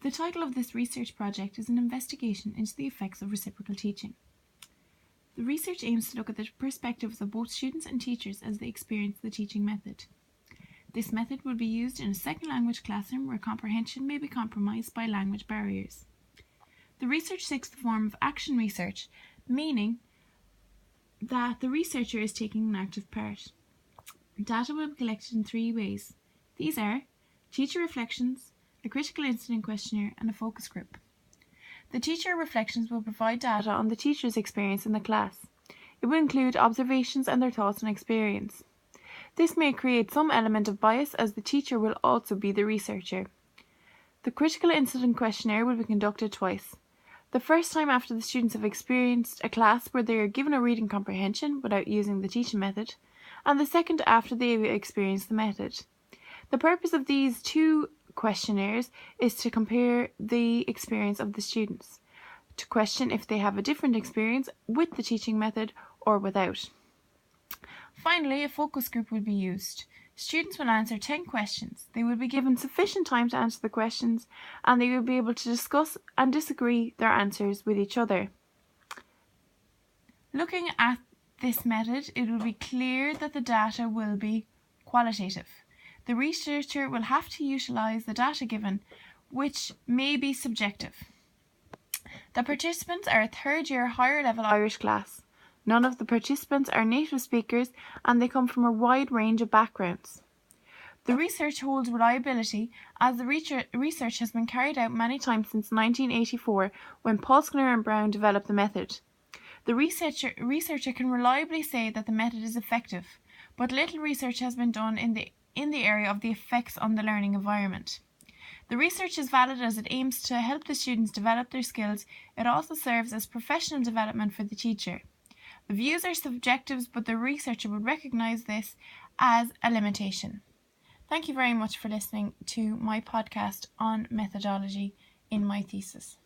The title of this research project is an investigation into the effects of reciprocal teaching. The research aims to look at the perspectives of both students and teachers as they experience the teaching method. This method will be used in a second language classroom where comprehension may be compromised by language barriers. The research takes the form of action research, meaning that the researcher is taking an active part. Data will be collected in 3 ways. These are teacher reflections, a critical incident questionnaire, and a focus group. The teacher reflections will provide data on the teacher's experience in the class. It will include observations and their thoughts and experience. This may create some element of bias as the teacher will also be the researcher. The critical incident questionnaire will be conducted twice. The first time after the students have experienced a class where they are given a reading comprehension without using the teaching method, and the second after they have experienced the method. The purpose of these 2 questionnaires is to compare the experience of the students, to question if they have a different experience with the teaching method or without. Finally, a focus group will be used. Students will answer 10 questions. They will be given sufficient time to answer the questions, and they will be able to discuss and disagree their answers with each other. Looking at this method, it will be clear that the data will be qualitative. The researcher will have to utilise the data given, which may be subjective. The participants are a third-year higher level Irish class. None of the participants are native speakers and they come from a wide range of backgrounds. The research holds reliability as the research has been carried out many times since 1984 when Pulsner and Brown developed the method. The researcher can reliably say that the method is effective, but little research has been done in the area of the effects on the learning environment. The research is valid as it aims to help the students develop their skills. It also serves as professional development for the teacher. The views are subjective, but the researcher would recognise this as a limitation. Thank you very much for listening to my podcast on methodology in my thesis.